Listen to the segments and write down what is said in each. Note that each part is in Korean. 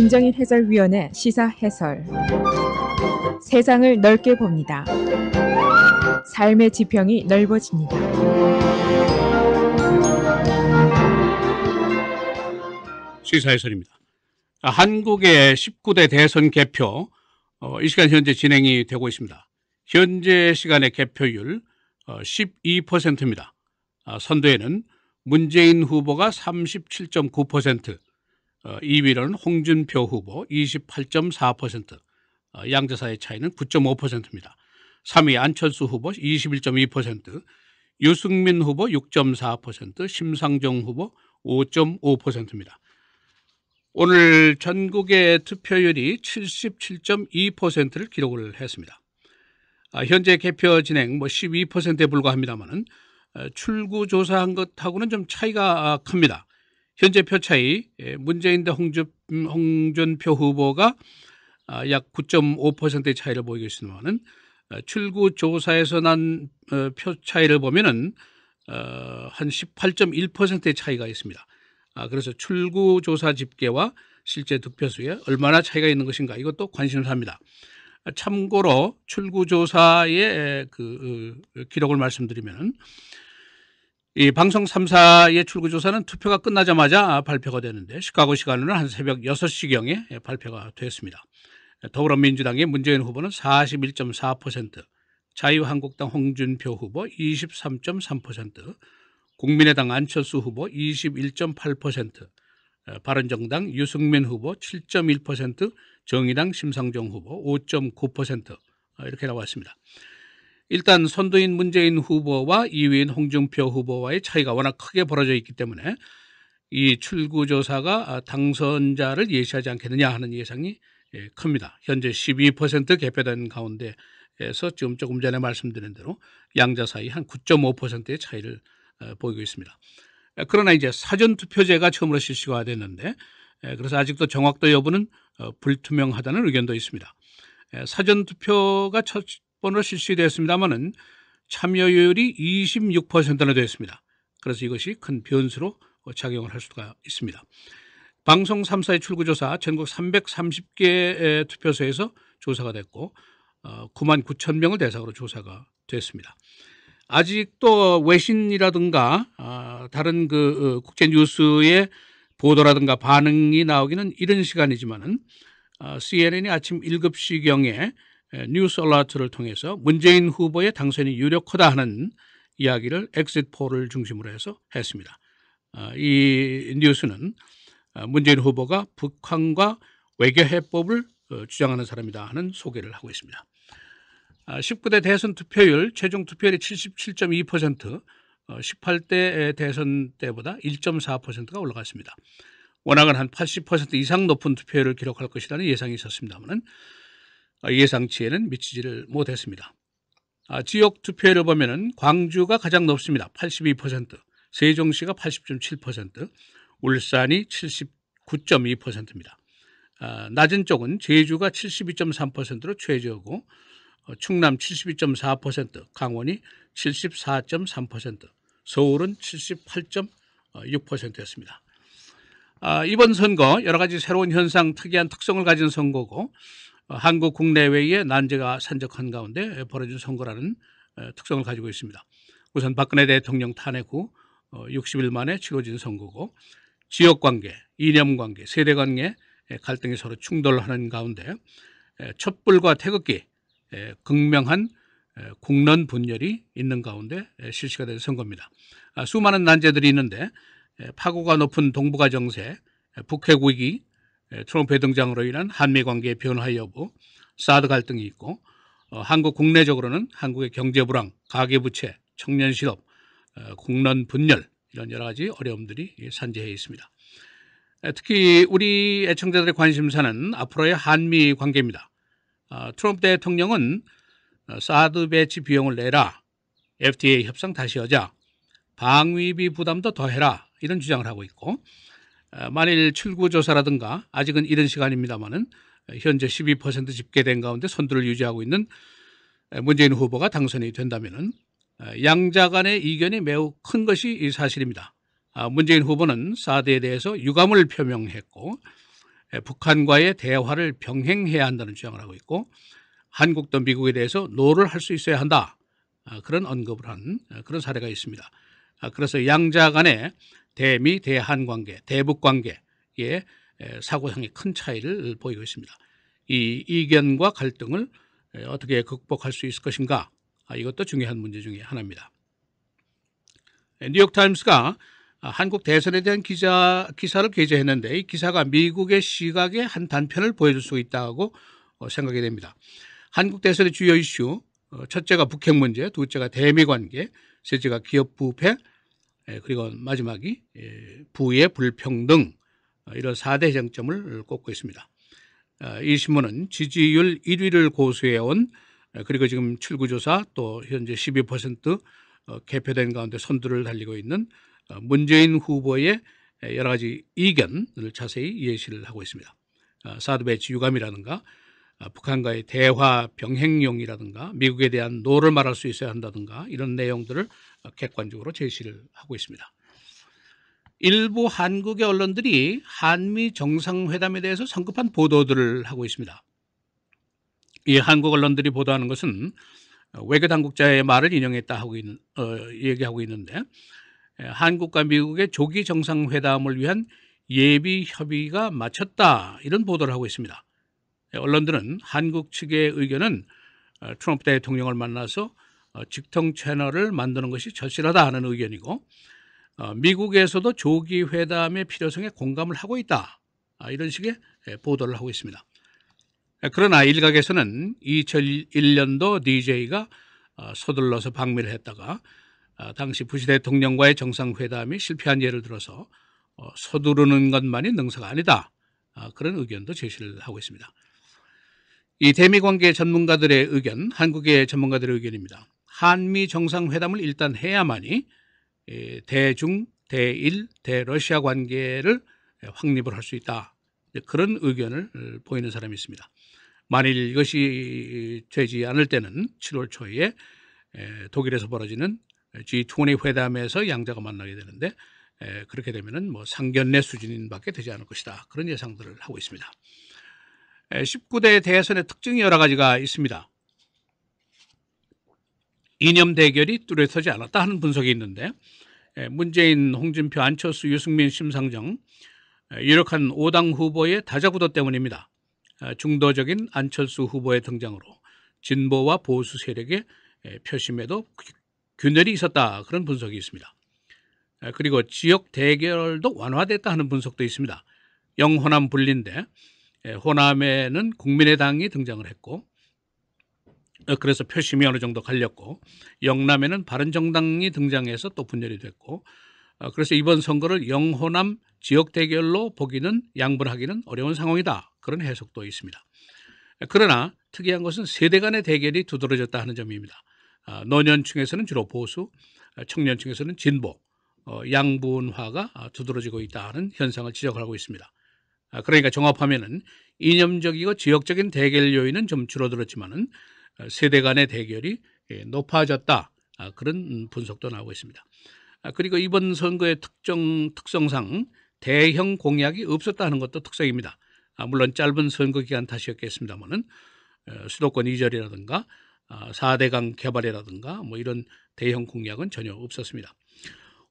김정일 해설위원의 시사 해설. 세상을 넓게 봅니다. 삶의 지평이 넓어집니다. 시사 해설입니다. 한국의 19대 대선 개표 이 시간 현재 진행이 되고 있습니다. 현재 시간의 개표율 12%입니다. 선두에는 문재인 후보가 37.9%, 2위는 홍준표 후보 28.4%, 양자 사이의 차이는 9.5%입니다. 3위 안철수 후보 21.2%, 유승민 후보 6.4%, 심상정 후보 5.5%입니다. 오늘 전국의 투표율이 77.2%를 기록을 했습니다. 현재 개표 진행 12%에 불과합니다만은 출구조사한 것하고는 좀 차이가 큽니다. 현재 표 차이 문재인 대 홍준표 후보가 약 9.5%의 차이를 보이고 있습니다만은 출구조사에서 난 표 차이를 보면은 한 18.1%의 차이가 있습니다. 그래서 출구조사 집계와 실제 득표수에 얼마나 차이가 있는 것인가, 이것도 관심사입니다. 참고로 출구조사의 기록을 말씀드리면, 이 방송 3사의 출구조사는 투표가 끝나자마자 발표가 되는데 시카고 시간으로는 한 새벽 6시경에 발표가 됐습니다. 더불어민주당의 문재인 후보는 41.4%, 자유한국당 홍준표 후보 23.3%, 국민의당 안철수 후보 21.8%, 바른정당 유승민 후보 7.1%, 정의당 심상정 후보 5.9% 이렇게 나왔습니다. 일단 선두인 문재인 후보와 2위인 홍준표 후보와의 차이가 워낙 크게 벌어져 있기 때문에 이 출구조사가 당선자를 예시하지 않겠느냐 하는 예상이 큽니다. 현재 12% 개표된 가운데에서 지금 조금 전에 말씀드린 대로 양자 사이 한 9.5%의 차이를 보이고 있습니다. 그러나 이제 사전투표제가 처음으로 실시가 됐는데, 그래서 아직도 정확도 여부는 불투명하다는 의견도 있습니다. 사전투표가 첫 번으로 실시되었습니다만은 참여율이 26%나 되었습니다. 그래서 이것이 큰 변수로 작용을 할 수가 있습니다. 방송 3사의 출구조사 전국 330개 투표소에서 조사가 됐고 9만 9천 명을 대상으로 조사가 됐습니다. 아직도 외신이라든가 다른 국제 뉴스의 보도라든가 반응이 나오기는 이른 시간이지만은 CNN이 아침 7시경에 뉴스 얼라트를 통해서 문재인 후보의 당선이 유력하다 하는 이야기를 엑짓 폴을 중심으로 해서 했습니다. 이 뉴스는 문재인 후보가 북한과 외교해법을 주장하는 사람이다 하는 소개를 하고 있습니다. 19대 대선 투표율 최종 투표율이 77.2%, 18대 대선 때보다 1.4%가 올라갔습니다. 워낙은 한 80% 이상 높은 투표율을 기록할 것이라는 예상이 있었습니다만 예상치에는 미치지를 못했습니다. 지역 투표율을 보면은 광주가 가장 높습니다. 82%, 세종시가 80.7%, 울산이 79.2%입니다. 낮은 쪽은 제주가 72.3%로 최저고 충남 72.4%, 강원이 74.3%, 서울은 78.6%였습니다. 이번 선거 여러 가지 새로운 현상, 특이한 특성을 가진 선거고 한국 국내외의 난제가 산적한 가운데 벌어진 선거라는 특성을 가지고 있습니다. 우선 박근혜 대통령 탄핵 후 60일 만에 치러진 선거고 지역관계, 이념관계, 세대관계 갈등이 서로 충돌하는 가운데 촛불과 태극기, 극명한 국론 분열이 있는 가운데 실시가 된 선거입니다. 수많은 난제들이 있는데 파고가 높은 동북아 정세, 북핵 위기, 트럼프의 등장으로 인한 한미 관계의 변화 여부, 사드 갈등이 있고 한국 국내적으로는 한국의 경제 불황, 가계부채, 청년 실업, 국론 분열 이런 여러 가지 어려움들이 산재해 있습니다. 특히 우리 애청자들의 관심사는 앞으로의 한미 관계입니다. 트럼프 대통령은 사드 배치 비용을 내라, FTA 협상 다시 하자, 방위비 부담도 더해라 이런 주장을 하고 있고 만일 출구조사라든가 아직은 이른 시간입니다만은 현재 12% 집계된 가운데 선두를 유지하고 있는 문재인 후보가 당선이 된다면은 양자 간의 이견이 매우 큰 것이 사실입니다. 문재인 후보는 사드에 대해서 유감을 표명했고 북한과의 대화를 병행해야 한다는 주장을 하고 있고 한국도 미국에 대해서 노를 할 수 있어야 한다. 그런 언급을 한 그런 사례가 있습니다. 그래서 양자 간의 대미 대한 관계, 대북 관계에 사고상의 큰 차이를 보이고 있습니다. 이 이견과 갈등을 어떻게 극복할 수 있을 것인가? 이것도 중요한 문제 중에 하나입니다. 뉴욕타임스가 한국 대선에 대한 기사를 게재했는데 이 기사가 미국의 시각의 한 단편을 보여줄 수 있다고 생각이 됩니다. 한국 대선의 주요 이슈, 첫째가 북핵 문제, 둘째가 대미 관계, 셋째가 기업 부패, 그리고 마지막이 부의 불평등, 이런 4대 쟁점을 꼽고 있습니다. 이 신문은 지지율 1위를 고수해온, 그리고 지금 출구조사 또 현재 12% 개표된 가운데 선두를 달리고 있는 문재인 후보의 여러 가지 이견을 자세히 예시를 하고 있습니다. 사드 배치 유감이라든가 북한과의 대화 병행용이라든가 미국에 대한 노를 말할 수 있어야 한다든가 이런 내용들을 객관적으로 제시를 하고 있습니다. 일부 한국의 언론들이 한미 정상회담에 대해서 성급한 보도들을 하고 있습니다. 이 한국 언론들이 보도하는 것은 외교 당국자의 말을 인용했다 하고 얘기하고 있는데 한국과 미국의 조기 정상회담을 위한 예비 협의가 마쳤다 이런 보도를 하고 있습니다. 언론들은 한국 측의 의견은 트럼프 대통령을 만나서 직통 채널을 만드는 것이 절실하다 하는 의견이고 미국에서도 조기 회담의 필요성에 공감을 하고 있다. 이런 식의 보도를 하고 있습니다. 그러나 일각에서는 2001년도 DJ가 서둘러서 방미를 했다가 당시 부시 대통령과의 정상회담이 실패한 예를 들어서 서두르는 것만이 능사가 아니다. 그런 의견도 제시를 하고 있습니다. 이 대미관계 전문가들의 의견, 한국의 전문가들의 의견입니다. 한미 정상회담을 일단 해야만이 대중, 대일, 대러시아 관계를 확립을 할 수 있다. 그런 의견을 보이는 사람이 있습니다. 만일 이것이 되지 않을 때는 7월 초에 독일에서 벌어지는 G20 회담에서 양자가 만나게 되는데 그렇게 되면은 뭐 상견례 수준밖에 되지 않을 것이다. 그런 예상들을 하고 있습니다. 19대 대선의 특징이 여러 가지가 있습니다. 이념 대결이 뚜렷하지 않았다 하는 분석이 있는데 문재인, 홍준표, 안철수, 유승민, 심상정 유력한 5당 후보의 다자구도 때문입니다. 중도적인 안철수 후보의 등장으로 진보와 보수 세력의 표심에도 균열이 있었다 그런 분석이 있습니다. 그리고 지역 대결도 완화됐다 하는 분석도 있습니다. 영호남 분리인데 호남에는 국민의당이 등장을 했고 그래서 표심이 어느 정도 갈렸고 영남에는 바른정당이 등장해서 또 분열이 됐고 그래서 이번 선거를 영호남 지역 대결로 보기는 양분하기는 어려운 상황이다. 그런 해석도 있습니다. 그러나 특이한 것은 세대 간의 대결이 두드러졌다 하는 점입니다. 노년층에서는 주로 보수, 청년층에서는 진보, 양분화가 두드러지고 있다는 현상을 지적하고 있습니다. 그러니까 종합하면은 이념적이고 지역적인 대결 요인은 좀 줄어들었지만은 세대 간의 대결이 높아졌다. 그런 분석도 나오고 있습니다. 그리고 이번 선거의 특성상 대형 공약이 없었다는 것도 특성입니다. 물론 짧은 선거 기간 탓이었겠습니다만은 수도권 이전이라든가 4대강 개발이라든가 뭐 이런 대형 공약은 전혀 없었습니다.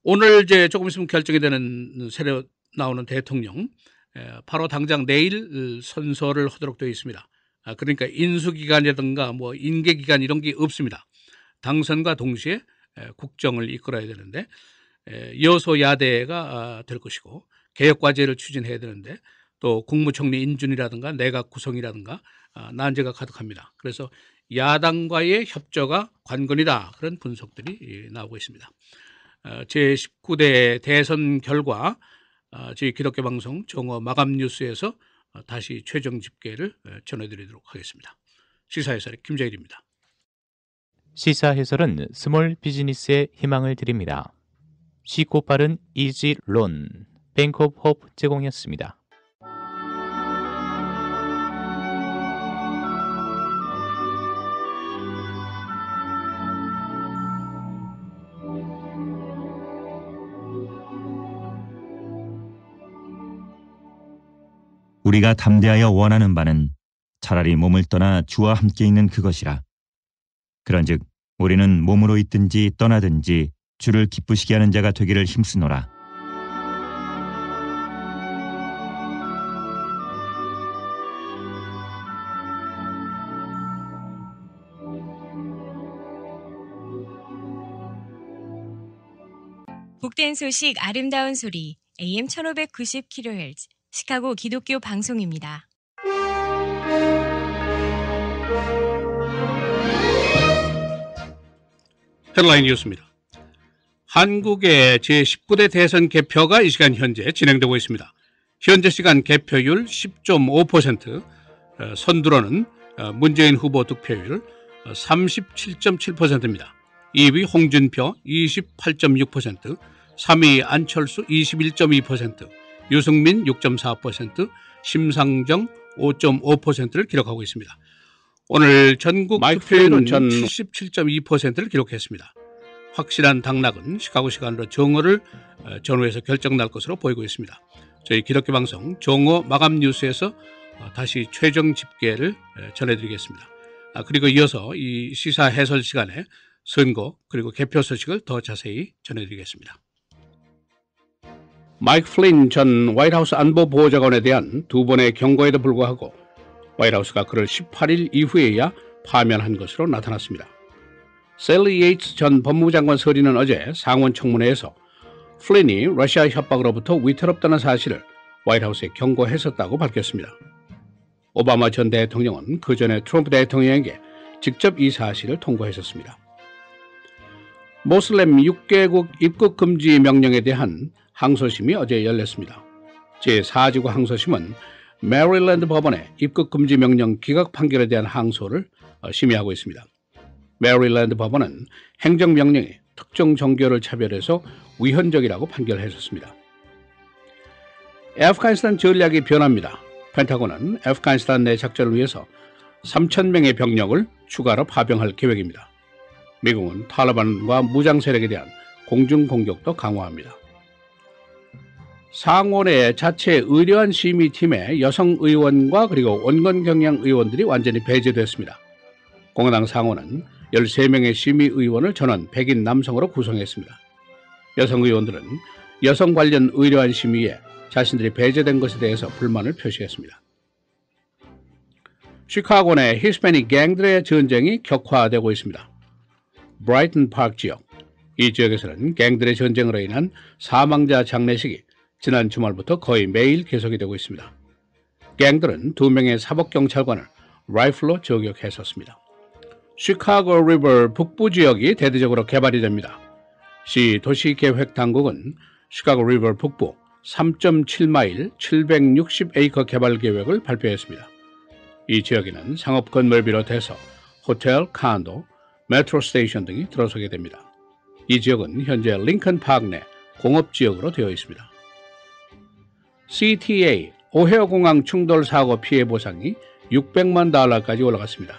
오늘 이제 조금 있으면 결정이 되는 새로 나오는 대통령 바로 당장 내일 선서를 하도록 되어 있습니다. 그러니까 인수기간이라든가 뭐 임기기간 이런 게 없습니다. 당선과 동시에 국정을 이끌어야 되는데 여소야대가 될 것이고 개혁과제를 추진해야 되는데 또 국무총리 인준이라든가 내각 구성이라든가 난제가 가득합니다. 그래서 야당과의 협조가 관건이다. 그런 분석들이 나오고 있습니다. 제19대 대선 결과 저희 기독교 방송 정오 마감 뉴스에서 다시 최종 집계를 전해드리도록 하겠습니다. 시사해설의 김재일입니다. 시사 해설은 스몰 비즈니스의 희망을 드립니다. 쉽고 빠른 이지론 뱅크 오브 호프 제공이었습니다. 우리가 담대하여 원하는 바는 차라리 몸을 떠나 주와 함께 있는 그것이라. 그런즉 우리는 몸으로 있든지 떠나든지 주를 기쁘시게 하는 자가 되기를 힘쓰노라. 복된 소식 아름다운 소리 AM 1590kHz 시카고 기독교 방송입니다. 헤드라인 뉴스입니다. 한국의 제19대 대선 개표가 이 시간 현재 진행되고 있습니다. 현재 시간 개표율 10.5%, 선두로는 문재인 후보 득표율 37.7%입니다. 2위 홍준표 28.6%, 3위 안철수 21.2%, 유승민 6.4%, 심상정 5.5%를 기록하고 있습니다. 오늘 전국 득표율은 77.2%를 기록했습니다. 확실한 당락은 시카고 시간으로 정오를 전후해서 결정날 것으로 보이고 있습니다. 저희 기독교 방송 정오 마감 뉴스에서 다시 최종 집계를 전해드리겠습니다. 그리고 이어서 이 시사 해설 시간에 선거 그리고 개표 소식을 더 자세히 전해드리겠습니다. 마이크 플린 전 화이트하우스 안보보좌관에 대한 두 번의 경고에도 불구하고 화이트하우스가 그를 18일 이후에야 파면한 것으로 나타났습니다. 셀리 예이츠 전 법무부 장관 서리는 어제 상원 청문회에서 플린이 러시아 협박으로부터 위태롭다는 사실을 화이트하우스에 경고했었다고 밝혔습니다. 오바마 전 대통령은 그 전에 트럼프 대통령에게 직접 이 사실을 통보했었습니다. 모슬렘 6개국 입국 금지 명령에 대한 항소심이 어제 열렸습니다. 제4지구 항소심은 메릴랜드 법원의 입국 금지 명령 기각 판결에 대한 항소를 심의하고 있습니다. 메릴랜드 법원은 행정명령이 특정 종교를 차별해서 위헌적이라고 판결했었습니다. 애프가니스탄 전략이 변합니다. 펜타곤은 애프가니스탄 내 작전을 위해서 3,000명의 병력을 추가로 파병할 계획입니다. 미국은 탈레반과 무장 세력에 대한 공중 공격도 강화합니다. 상원의 자체 의료안 심의팀에 여성 의원과 그리고 원건 경향 의원들이 완전히 배제됐습니다. 공화당 상원은 13명의 심의의원을 전원 백인 남성으로 구성했습니다. 여성 의원들은 여성 관련 의료안 심의에 자신들이 배제된 것에 대해서 불만을 표시했습니다. 시카고 내 히스패닉 갱들의 전쟁이 격화되고 있습니다. 브라이튼 파크 지역, 이 지역에서는 갱들의 전쟁으로 인한 사망자 장례식이 지난 주말부터 거의 매일 계속이 되고 있습니다. 갱들은 2명의 사법경찰관을 라이플로 저격했었습니다. 시카고 리버 북부 지역이 대대적으로 개발이 됩니다. 시 도시계획당국은 시카고 리버 북부 3.7마일 760에이커 개발 계획을 발표했습니다. 이 지역에는 상업 건물 비롯해서 호텔, 칸도, 메트로 스테이션 등이 들어서게 됩니다. 이 지역은 현재 링컨 파크 내 공업지역으로 되어 있습니다. CTA 오헤어 공항 충돌 사고 피해 보상이 $600만 달러까지 올라갔습니다.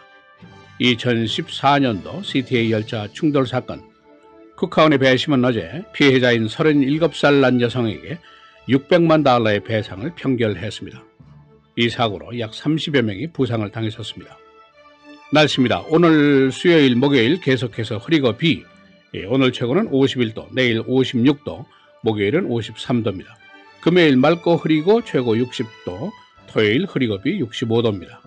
2014년도 CTA 열차 충돌 사건, 쿠카운의 배심은 어제 피해자인 37살 난 여성에게 $600만 달러의 배상을 평결했습니다. 이 사고로 약 30여 명이 부상을 당했었습니다. 날씨입니다. 오늘 수요일, 목요일 계속해서 흐리고 비, 오늘 최고는 51도, 내일 56도, 목요일은 53도입니다. 금요일 맑고 흐리고 최고 60도, 토요일 흐리고 비 65도입니다.